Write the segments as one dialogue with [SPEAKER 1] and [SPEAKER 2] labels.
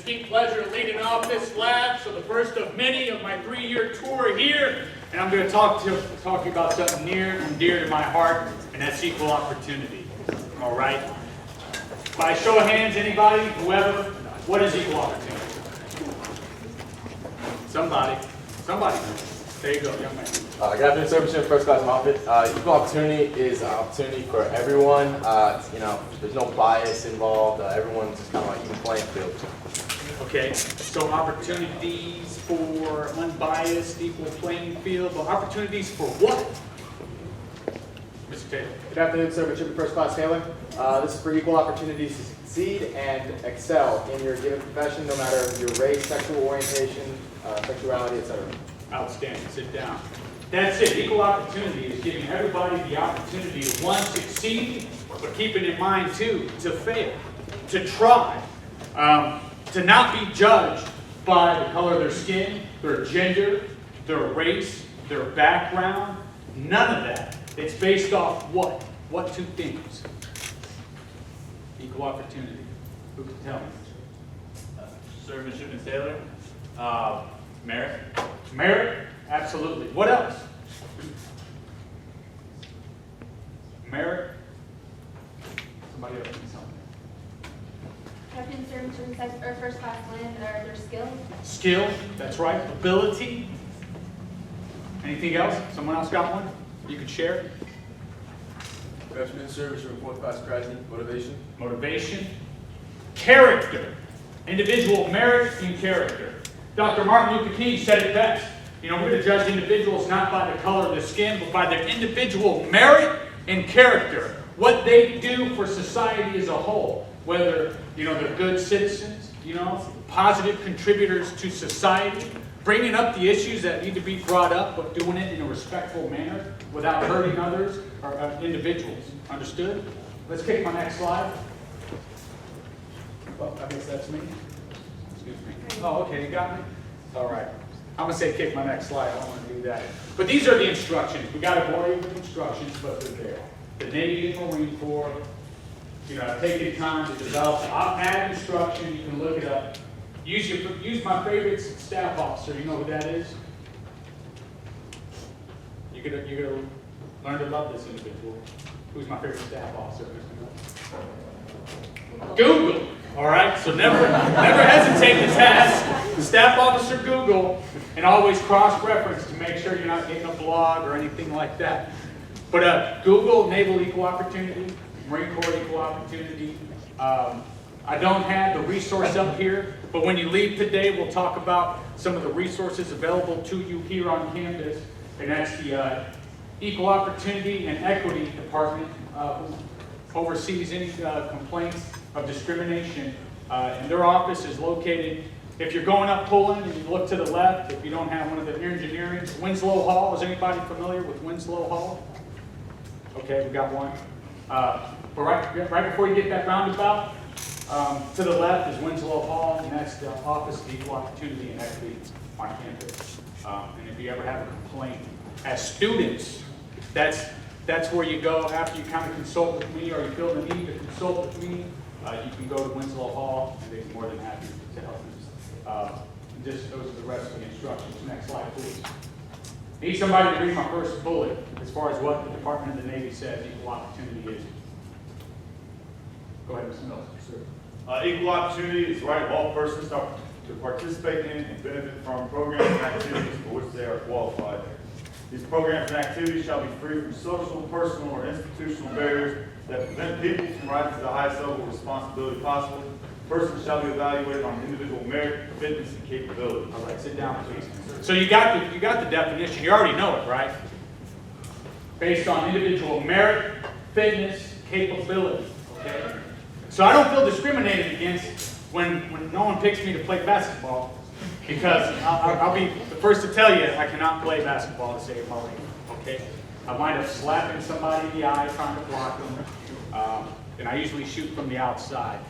[SPEAKER 1] distinct pleasure of leading off this lab, so the first of many of my 3-year tour here, and I'm going to talk to you about something near and dear to my heart, and that's equal opportunity. All right? By show of hands, anybody, whoever, what is equal opportunity? Somebody. There you go, young man.
[SPEAKER 2] Good afternoon, sir. Mr. First Class Moffitt. Equal opportunity is an opportunity for everyone. There's no bias involved. Everyone's just kind of like even playing field.
[SPEAKER 1] Okay, so opportunities for unbiased, equal playing field, but opportunities for what? Mr. Taylor.
[SPEAKER 3] Good afternoon, sir. Richard, First Class Taylor. This is for equal opportunities to succeed and excel in your given profession, no matter your race, sexual orientation, sexuality, etc.
[SPEAKER 1] Outstanding. Sit down. That's it. Equal opportunity is giving everybody the opportunity to, one, succeed, but keeping in mind, two, to fail, to try, to not be judged by the color of their skin, their gender, their race, their background. None of that. It's based off what? What two things? Equal opportunity. Who can tell me?
[SPEAKER 4] Sir, Mr. Taylor. Merit.
[SPEAKER 1] Merit? Absolutely. What else? Merit? Somebody else can tell me.
[SPEAKER 5] Captain, servant, or first class land, or their skill.
[SPEAKER 1] Skill, that's right. Ability. Anything else? Someone else got one? You could share?
[SPEAKER 2] Good afternoon, sir. Mr. Fourth Class President. Motivation.
[SPEAKER 1] Motivation. Character. Individual merit and character. Dr. Martin Luther King said it best. You know, we're going to judge individuals not by the color of their skin, but by their individual merit and character. What they do for society as a whole. Whether, they're good citizens, positive contributors to society, bringing up the issues that need to be brought up, but doing it in a respectful manner without hurting others or individuals. Understood? Let's kick my next slide. Well, I guess that's me. Excuse me. Oh, okay, you got me? All right. I'm going to say kick my next slide. I don't want to do that. But these are the instructions. We got to bore you with instructions, but they're there. The Navy and Marine Corps, taking time to develop. I'll add instruction. You can look it up. Use my favorite staff officer. You know who that is? You're gonna learn to love this individual. Who's my favorite staff officer? Google. All right. So never hesitate to task staff officer Google, and always cross-reference to make sure you're not getting a blog or anything like that. But Google Naval Equal Opportunity, Marine Corps Equal Opportunity. I don't have the resource up here, but when you leave today, we'll talk about some of the resources available to you here on campus, and that's the Equal Opportunity and Equity Department, who oversees any complaints of discrimination, and their office is located, if you're going up Pullen and you look to the left, if you don't have one of the engineering, Winslow Hall. Is anybody familiar with Winslow Hall? Okay, we got one. But right before you get that roundabout, to the left is Winslow Hall, and that's the Office of Equal Opportunity and Equity on campus. And if you ever have a complaint, as students, that's where you go after you kind of consult with me, or you feel the need to consult with me. You can go to Winslow Hall, and they'd be more than happy to help you. Those are the rest of the instructions. Next slide, please. Need somebody to read my first bullet as far as what the Department of the Navy says equal opportunity is. Go ahead, Mr. Mills. Sir.
[SPEAKER 4] Equal opportunity is the right of all persons to participate in and benefit from programs and activities for which they are qualified. These programs and activities shall be free from social, personal, or institutional barriers that prevent people from rising to the highest level of responsibility possible. Persons shall be evaluated on individual merit, fitness, and capability.
[SPEAKER 1] All right, sit down, please. So you got the definition. You already know it, right? Based on individual merit, fitness, capability. Okay. So I don't feel discriminated against when no one picks me to play basketball, because I'll be the first to tell you I cannot play basketball to save my life. Okay. I wind up slapping somebody in the eye trying to block them, and I usually shoot from the outside.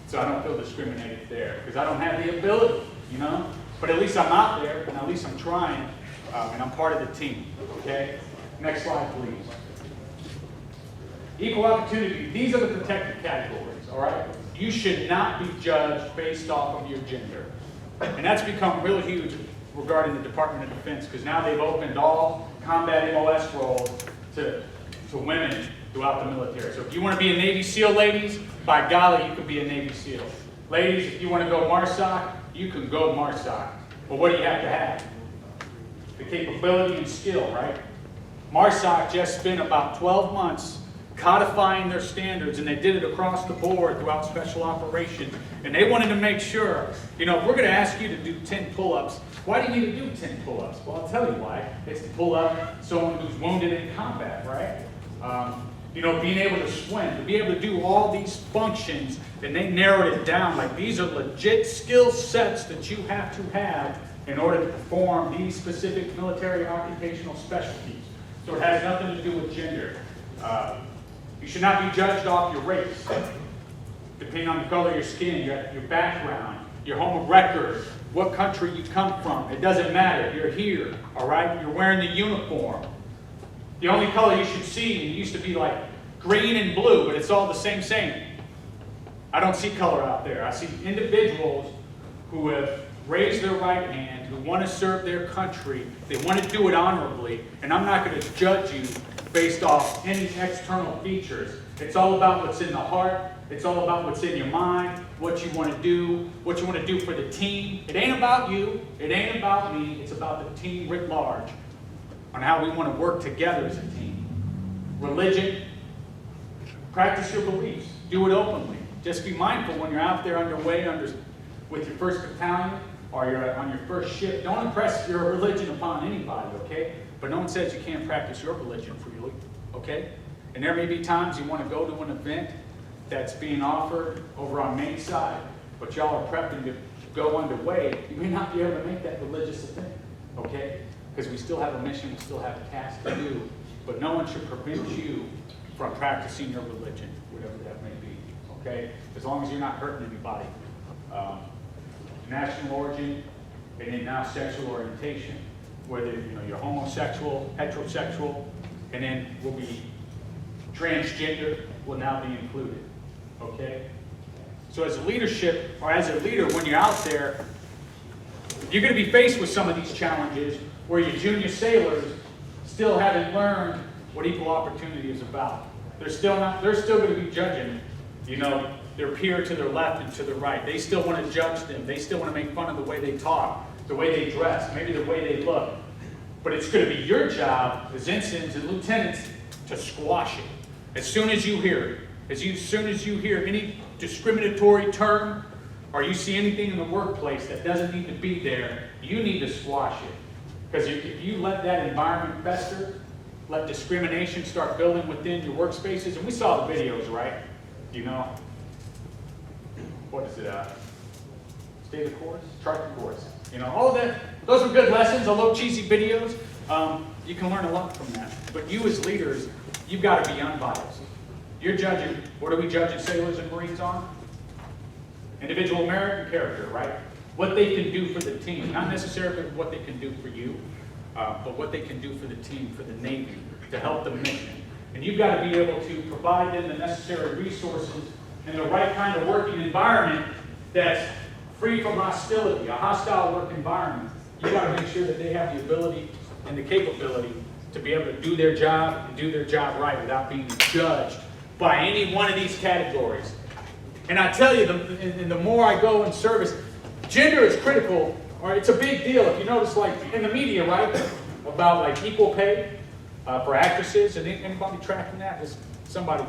[SPEAKER 1] So I don't feel discriminated there, because I don't have the ability, But at least I'm out there, and at least I'm trying, and I'm part of the team, okay? Next slide, please. Equal opportunity. These are the protected categories, all right? You should not be judged based off of your gender. And that's become really huge regarding the Department of Defense, because now they've opened all combat MOS roles to women throughout the military. So if you want to be a Navy SEAL, ladies, by golly, you can be a Navy SEAL. Ladies, if you want to go MARSOC, you can go MARSOC. But what do you have to have? The capability and skill, right? MARSOC just spent about 12 months codifying their standards, and they did it across the board throughout special operations. And they wanted to make sure, you know, if we're going to ask you to do 10 pull-ups, why do you need to do 10 pull-ups? Well, I'll tell you why. It's to pull up someone who's wounded in combat, right? You know, being able to swim, to be able to do all these functions, and they narrowed it down. Like, these are legit skill sets that you have to have in order to perform these specific military occupational specialties. So it has nothing to do with gender. You should not be judged off your race, depending on the color of your skin, your background, your home of record, what country you come from. It doesn't matter. You're here, all right? You're wearing the uniform. The only color you should see, it used to be like green and blue, but it's all the same. I don't see color out there. I see individuals who have raised their right hand, who want to serve their country. They want to do it honorably, and I'm not going to judge you based off any external features. It's all about what's in the heart. It's all about what's in your mind, what you want to do, what you want to do for the team. It ain't about you. It ain't about me. It's about the team writ large, on how we want to work together as a team. Religion, practice your beliefs. Do it openly. Just be mindful when you're out there underway with your first battalion or you're on your first ship. Don't impress your religion upon anybody, okay? But no one says you can't practice your religion freely, okay? And there may be times you want to go to an event that's being offered over on Main Side, but y'all are prepping to go underway. You may not be able to make that religious event, okay? Because we still have a mission, we still have a task to do, but no one should prevent you from practicing your religion, whatever that may be, okay? As long as you're not hurting anybody. National origin, and then now sexual orientation, whether you're homosexual, heterosexual, and then will be transgender will now be included, okay? So as a leadership, or as a leader, when you're out there, you're going to be faced with some of these challenges where your junior sailors still haven't learned what equal opportunity is about. They're still going to be judging, their peer to their left and to the right. They still want to judge them. They still want to make fun of the way they talk, the way they dress, maybe the way they look. But it's going to be your job as ensigns and lieutenants to squash it. As soon as you hear it, as soon as you hear any discriminatory term, or you see anything in the workplace that doesn't need to be there, you need to squash it. Because if you let that environment fester, let discrimination start building within your workspaces, and we saw the videos, right? What is it? Stay the course? Chart the course. All of that. Those were good lessons, although cheesy videos. You can learn a lot from that. But you as leaders, you've got to be unbiased. You're judging, what are we judging sailors and Marines on? Individual merit and character, right? What they can do for the team. Not necessarily what they can do for you, but what they can do for the team, for the Navy, to help the mission. And you've got to be able to provide them the necessary resources and the right kind of working environment that's free from hostility, a hostile work environment. You've got to make sure that they have the ability and the capability to be able to do their job and do their job right without being judged by any one of these categories. And I tell you, the more I go in service, gender is critical, or it's a big deal. If you notice, like in the media, right, about like equal pay for actresses, and anybody tracking that? Just somebody,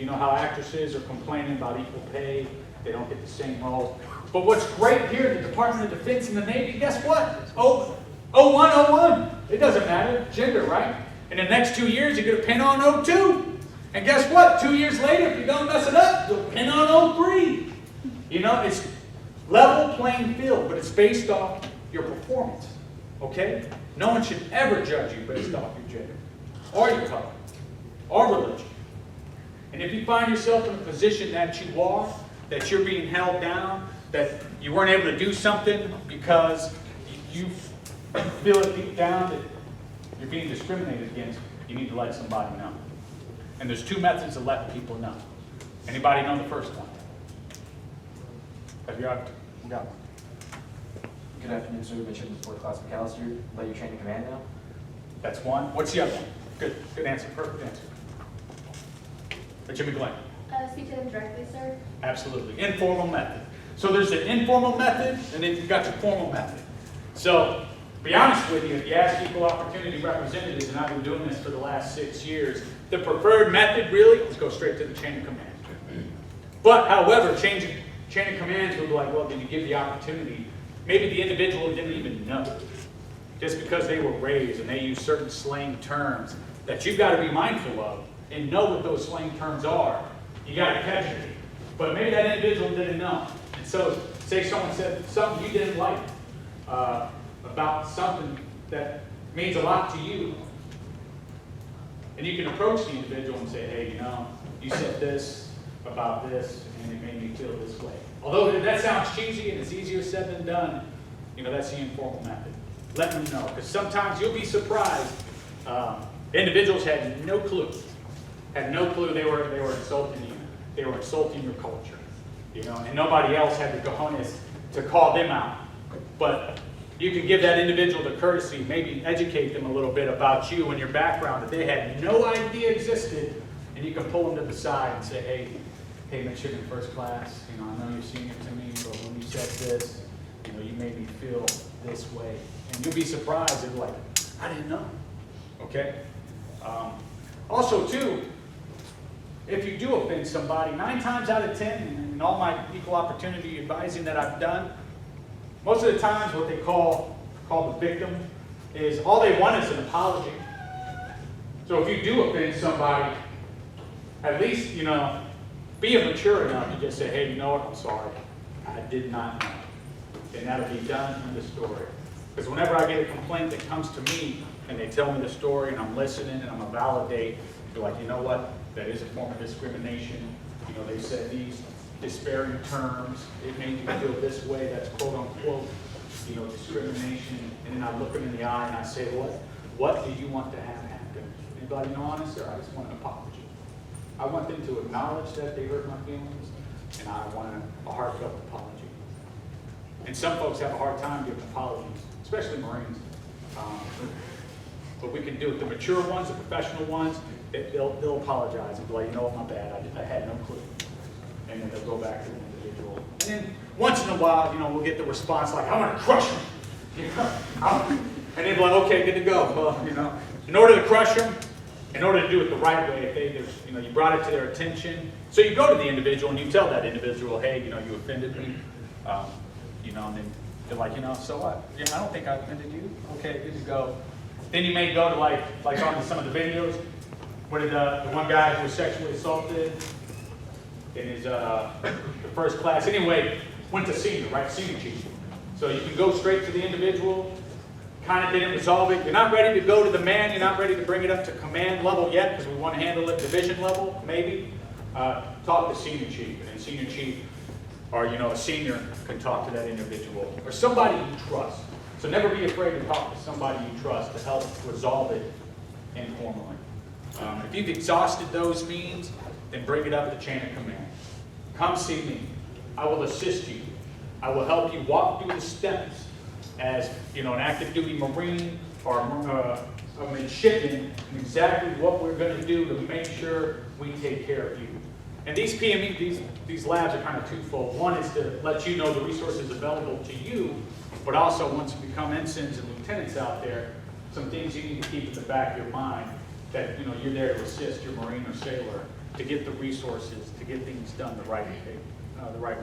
[SPEAKER 1] how actresses are complaining about equal pay, they don't get the same role. But what's great here in the Department of Defense and the Navy, guess what? 01. It doesn't matter, gender, right? In the next 2 years, you're going to pin on 02. And guess what? 2 years later, if you don't mess it up, you'll pin on 03. It's level playing field, but it's based off your performance, okay? No one should ever judge you based off your gender, or your color, or religion. And if you find yourself in a position that you are, that you're being held down, that you weren't able to do something because you feel it deep down that you're being discriminated against, you need to let somebody know. And there's two methods of letting people know. Anybody know the first one? Have you got one?
[SPEAKER 6] Good afternoon, sir. Midshipman Fourth Class McAllister. Let you train in command now.
[SPEAKER 1] That's one. What's the other one? Good answer, perfect answer. Jimmy Glenn.
[SPEAKER 5] Speak to them directly, sir.
[SPEAKER 1] Absolutely. Informal method. So there's the informal method, and then you've got your formal method. So, to be honest with you, if you ask equal opportunity representatives, and I've been doing this for the last 6 years, the preferred method really is go straight to the chain of command. But, however, chain of commands will be like, well, did you give the opportunity? Maybe the individual didn't even know. Just because they were raised and they use certain slang terms that you've got to be mindful of and know what those slang terms are. You got to catch it. But maybe that individual didn't know. And so, say someone said something you didn't like about something that means a lot to you. And you can approach the individual and say, hey, you know, you said this about this, and it made me feel this way. Although that sounds cheesy and it's easier said than done, you know, that's the informal method. Let them know. Because sometimes you'll be surprised. Individuals had no clue. Had no clue they were insulting you. They were insulting your culture. You know, and nobody else had the cojones to call them out. But you can give that individual the courtesy, maybe educate them a little bit about you and your background that they had no idea existed, and you can pull them to the side and say, hey, Midshipman First Class, you know, I know you're senior to me, but when you said this, you know, you made me feel this way. And you'll be surprised and like, I didn't know. Okay? Also, too, if you do offend somebody, 9 times out of 10, in all my equal opportunity advising that I've done, most of the times what they call the victim is all they want is an apology. So if you do offend somebody, at least, you know, be mature enough to just say, hey, you know what, I'm sorry. I did not know. And that'll be done in the story. Because whenever I get a complaint that comes to me and they tell me the story and I'm listening and I'm going to validate, they're like, you know what, that is a form of discrimination. You know, they said these disparaging terms. It made you feel this way. That's quote unquote, you know, discrimination. And then I look them in the eye and I say, what do you want to have happen? And they're like, you know, honestly, I just want an apology. I want them to acknowledge that they hurt my feelings, and I want a heartfelt apology. And some folks have a hard time giving apologies, especially Marines. But we can do it. The mature ones, the professional ones, they'll apologize and be like, you know what, my bad, I had no clue. And then they'll go back to the individual. And then once in a while, you know, we'll get the response like, I want to crush them. You know? And they'll be like, okay, good to go. Well, you know, in order to crush them, in order to do it the right way, if you know, you brought it to their attention. So you go to the individual and you tell that individual, hey, you know, you offended me. You know, and then they're like, you know, so what? Yeah, I don't think I offended you. Okay, good to go. Then you may go to like on some of the videos. What did the one guy who was sexually assaulted in his the first class? Anyway, went to senior, right? Senior chief. So you can go straight to the individual. Kind of didn't resolve it. You're not ready to go to the man. You're not ready to bring it up to command level yet because we want to handle it division level, maybe. Talk to senior chief. And then senior chief, or you know, a senior can talk to that individual. Or somebody you trust. So never be afraid to talk to somebody you trust to help resolve it informally. If you've exhausted those means, then bring it up the chain of command. Come see me. I will assist you. I will help you walk through the steps as, you know, an active duty Marine or a midshipman, exactly what we're going to do to make sure we take care of you. And these PME, these labs are kind of twofold. One is to let you know the resources available to you, but also once you become ensigns and lieutenants out there, some things you need to keep in the back of your mind that, you know, you're there to assist your Marine or sailor to get the resources, to get things done the right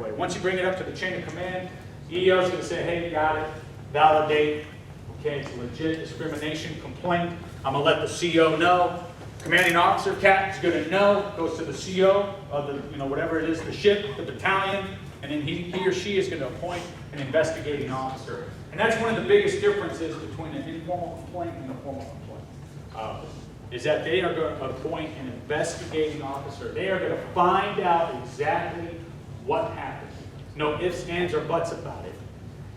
[SPEAKER 1] way. Once you bring it up to the chain of command, EO is going to say, hey, you got it. Validate, okay, it's a legit discrimination complaint. I'm going to let the CO know. Commanding officer, captain's going to know, goes to the CO of the, you know, whatever it is, the ship, the battalion, and then he or she is going to appoint an investigating officer. And that's one of the biggest differences between an informal complaint and a formal complaint, is that they are going to appoint an investigating officer. They are going to find out exactly what happened. No ifs, ands, or buts about it.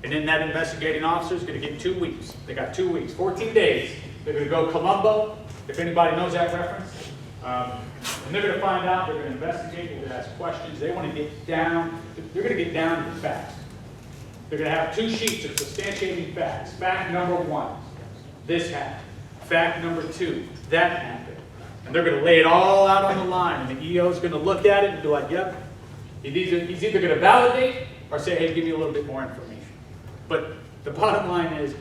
[SPEAKER 1] And then that investigating officer is going to get 2 weeks. They got 2 weeks, 14 days. They're going to go Colombo, if anybody knows that reference. And they're going to find out, they're going to investigate, they're going to ask questions. They want to get down, they're going to get down to the facts. They're going to have 2 sheets of substantiating facts. Fact number 1, this happened. Fact number 2, that happened. And they're going to lay it all out on the line. And the EO is going to look at it and be like, yep. He's either going to validate or say, hey, give me a little bit more information. But the bottom line is,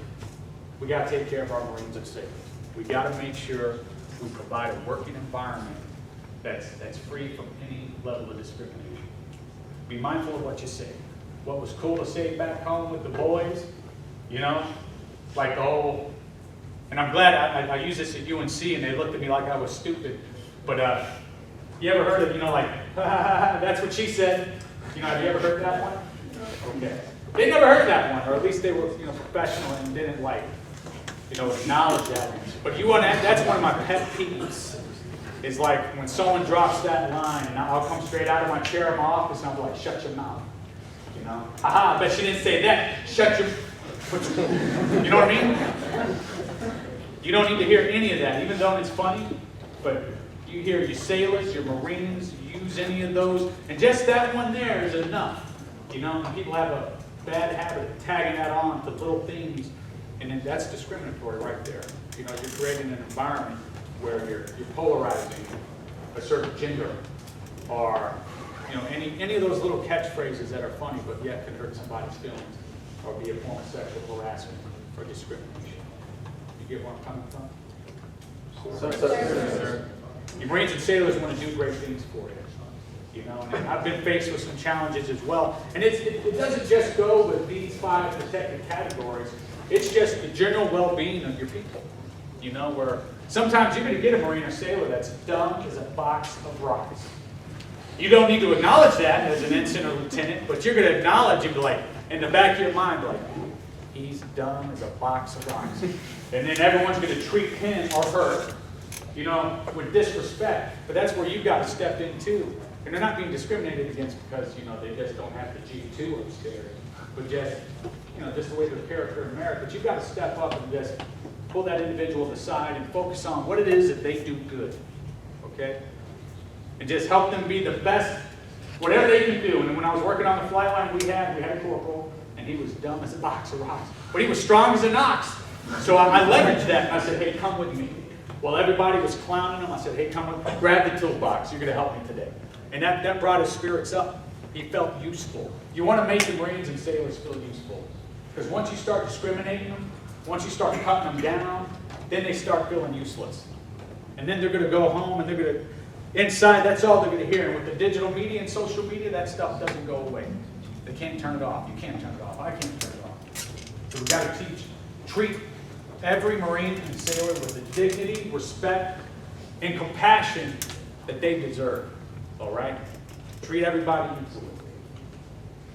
[SPEAKER 1] we got to take care of our Marines and sailors. We got to make sure we provide a working environment that's free from any level of discrimination. Be mindful of what you say. What was cool to say back home with the boys, you know, like the whole, and I'm glad I use this at UNC and they looked at me like I was stupid, but you ever heard of, you know, like, that's what she said? You know, have you ever heard that one? Okay. They never heard that one, or at least they were, you know, professional and didn't like, you know, acknowledge that. But you want to, that's one of my pet peeves, is like when someone drops that line and I'll come straight out of my chair in my office and I'll be like, shut your mouth. You know, aha, I bet she didn't say that. Shut your, you know what I mean? You don't need to hear any of that, even though it's funny, but you hear your sailors, your Marines use any of those, and just that one there is enough. You know, people have a bad habit of tagging that on to little things, and then that's discriminatory right there. You know, you're creating an environment where you're polarizing a certain gender, or you know, any of those little catchphrases that are funny but yet can hurt somebody's feelings, or be a form of sexual harassment or discrimination. You get where I'm coming from?
[SPEAKER 3] Sir.
[SPEAKER 1] Your Marines and sailors want to do great things for you. You know, and I've been faced with some challenges as well. And it doesn't just go with these 5 protected categories. It's just the general well-being of your people. You know, where sometimes you're going to get a Marine or sailor that's dumb as a box of rocks. You don't need to acknowledge that as an ensign or lieutenant, but you're going to acknowledge it, like in the back of your mind, like, he's dumb as a box of rocks. And then everyone's going to treat him or her, you know, with disrespect. But that's where you've got to step in too. And they're not being discriminated against because, you know, they just don't have the G2 upstairs, but just, you know, just the way their character and merit. But you've got to step up and just pull that individual aside and focus on what it is that they do good, okay? And just help them be the best, whatever they can do. And when I was working on the flight line, we had a corporal, and he was dumb as a box of rocks, but he was strong as an ox. So I leveraged that, and I said, hey, come with me. While everybody was clowning him, I said, hey, come with me. Grab the toolbox. You're going to help me today. And that brought his spirits up. He felt useful. You want to make the Marines and sailors feel useful. Because once you start discriminating them, once you start cutting them down, then they start feeling useless. And then they're going to go home and they're going to, inside, that's all they're going to hear. And with the digital media and social media, that stuff doesn't go away. They can't turn it off. You can't turn it off. I can't turn it off. So we've got to treat every Marine and sailor with the dignity, respect, and compassion that they deserve. All right? Treat everybody equally.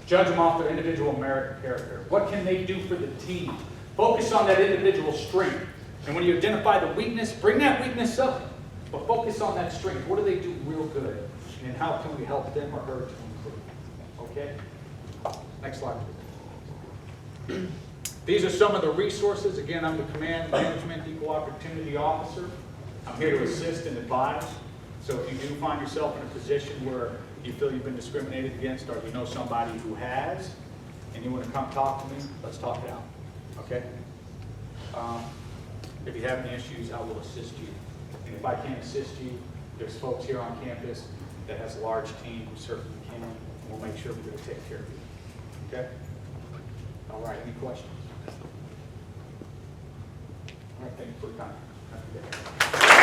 [SPEAKER 1] Judge them off their individual merit and character. What can they do for the team? Focus on that individual strength. And when you identify the weakness, bring that weakness up. But focus on that strength. What do they do real good? And how can we help them or her to improve? Okay? Next slide, please. These are some of the resources. Again, I'm the Command Management Equal Opportunity Officer. I'm here to assist and advise. So if you do find yourself in a position where you feel you've been discriminated against, or you know somebody who has, and you want to come talk to me, let's talk it out. Okay? If you have any issues, I will assist you. And if I can't assist you, there's folks here on campus that has a large team who certainly can, and we'll make sure we're going to take care of you. Okay? All right, any questions? All right, thank you for your time. Have a good day.